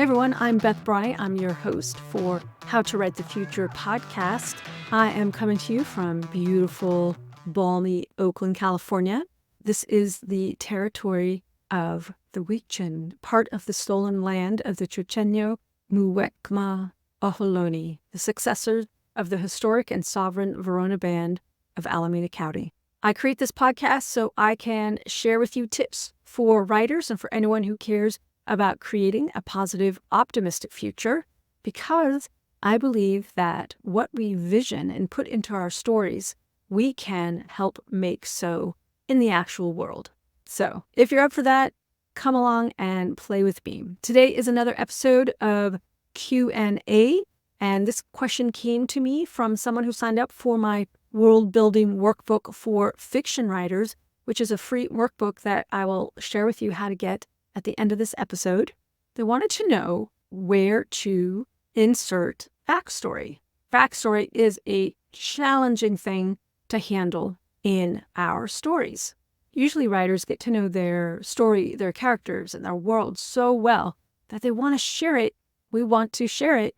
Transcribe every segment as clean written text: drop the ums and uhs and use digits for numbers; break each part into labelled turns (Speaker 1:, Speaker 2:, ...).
Speaker 1: everyone, I'm Beth Barany. I'm your host for How to Write the Future podcast. I am coming to you from beautiful, balmy Oakland, California. This is the territory of the Wiccan, part of the stolen land of the Chucheño Muwekma Ohlone, the successors of the historic and sovereign Verona Band of Alameda County. I create this podcast so I can share with you tips for writers and for anyone who cares about creating a positive, optimistic future, because I believe that what we vision and put into our stories, we can help make so in the actual world. So if you're up for that, come along and play with me. Today is another episode of Q&A, and this question came to me from someone who signed up for my World Building Workbook for fiction writers, which is a free workbook that I will share with you how to get at the end of this episode. They wanted to know where to insert backstory. Backstory is a challenging thing to handle in our stories. Usually writers get to know their story, their characters, and their world so well that they want to share it. We want to share it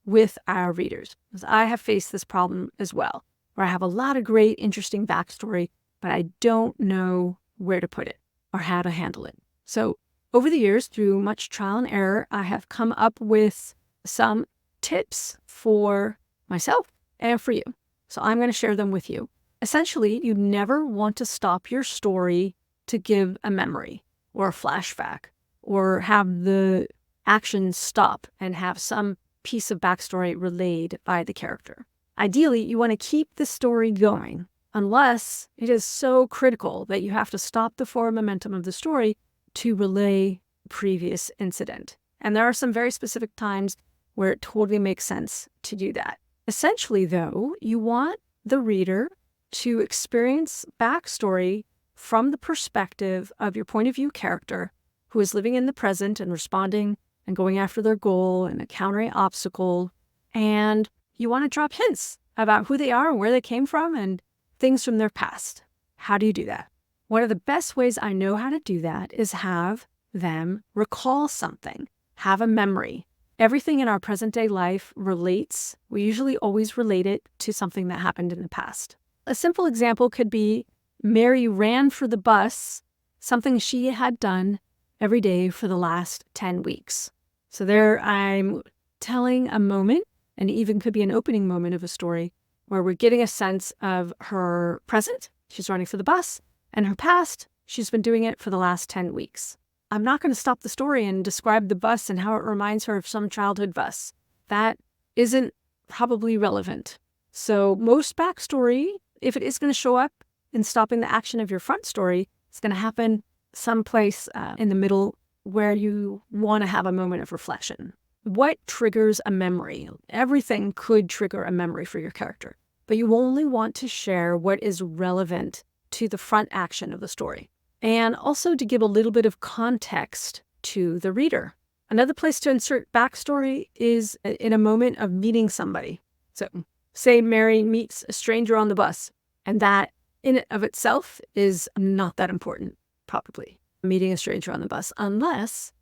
Speaker 1: with our readers. Because I have faced this problem as well, where I have a lot of great, interesting backstory, but I don't know where to put it or how to handle it. So over the years, through much trial and error, I have come up with some tips for myself and for you. So I'm going to share them with you. Essentially, you never want to stop your story to give a memory or a flashback or have the action stop and have some piece of backstory relayed by the character. Ideally, you want to keep the story going unless it is so critical that you have to stop the forward momentum of the story to relay the previous incident. And there are some very specific times where it totally makes sense to do that. Essentially, though, you want the reader to experience backstory from the perspective of your point of view character who is living in the present and responding and going after their goal and encountering obstacle. And you want to drop hints about who they are and where they came from and things from their past. How do you do that? One of the best ways I know how to do that is have them recall something, have a memory. Everything in our present day life relates. We usually always relate it to something that happened in the past. A simple example could be Mary ran for the bus, something she had done every day for the last 10 weeks. So there I'm telling a moment, and even could be an opening moment of a story, where we're getting a sense of her present, she's running for the bus, and her past, she's been doing it for the last 10 weeks. I'm not going to stop the story and describe the bus and how it reminds her of some childhood bus. That isn't probably relevant. So most backstory, if it is going to show up in stopping the action of your front story, it's going to happen someplace in the middle where you want to have a moment of reflection. What triggers a memory? Everything could trigger a memory for your character, but you only want to share what is relevant to the front action of the story. And also to give a little bit of context to the reader. Another place to insert backstory is in a moment of meeting somebody. So say Mary meets a stranger on the bus, and that in and of itself is not that important, probably, meeting a stranger on the bus, unless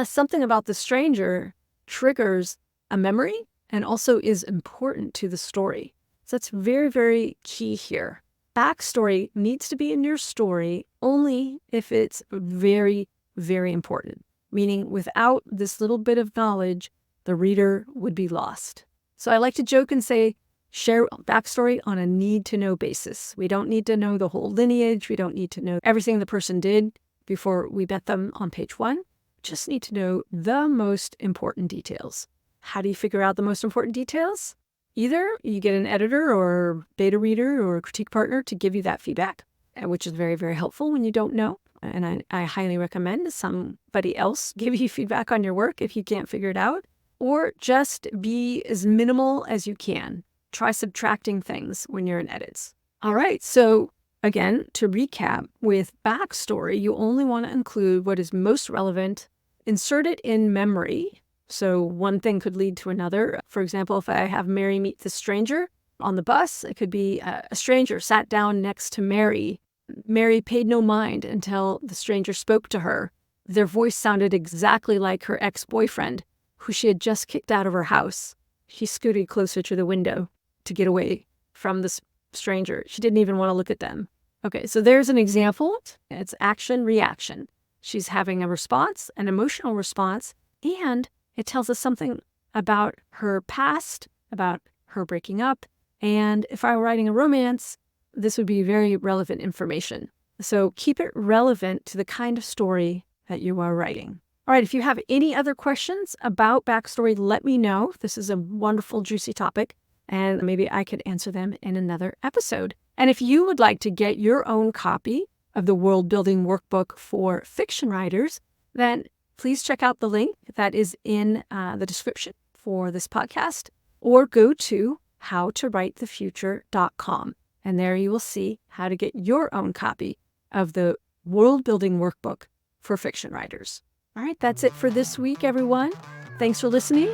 Speaker 1: something about the stranger triggers a memory and also is important to the story. So that's very, very key here. Backstory needs to be in your story only if it's very, very important, meaning without this little bit of knowledge, the reader would be lost. So I like to joke and say, share backstory on a need-to-know basis. We don't need to know the whole lineage. We don't need to know everything the person did before we bet them on page 1. Just need to know the most important details. How do you figure out the most important details? Either you get an editor or beta reader or a critique partner to give you that feedback, which is very, very helpful when you don't know. And I highly recommend somebody else give you feedback on your work if you can't figure it out, or just be as minimal as you can. Try subtracting things when you're in edits. All right, so again, to recap, with backstory, you only want to include what is most relevant, insert it in memory. So one thing could lead to another. For example, if I have Mary meet the stranger on the bus, it could be a stranger sat down next to Mary. Mary paid no mind until the stranger spoke to her their voice sounded exactly like her ex-boyfriend, who she had just kicked out of her house. She scooted closer to the window to get away from this stranger. She didn't even want to look at them. Okay, so there's an example. It's action, reaction. She's having a response, an emotional response, and it tells us something about her past, about her breaking up. And if I were writing a romance, this would be very relevant information. So keep it relevant to the kind of story that you are writing. All right, if you have any other questions about backstory, let me know. This is a wonderful, juicy topic, and maybe I could answer them in another episode. And if you would like to get your own copy of the World Building Workbook for fiction writers, then please check out the link that is in the description for this podcast, or go to howtowritethefuture.com. And there you will see how to get your own copy of the World Building Workbook for fiction writers. All right, that's it for this week, everyone. Thanks for listening.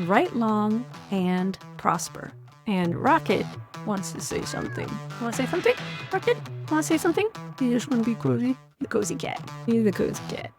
Speaker 1: Write long and prosper. And Rocket wants to say something. Want to say something? Rocket, want to say something? You just want to be cozy? The cozy cat. You're the cozy cat.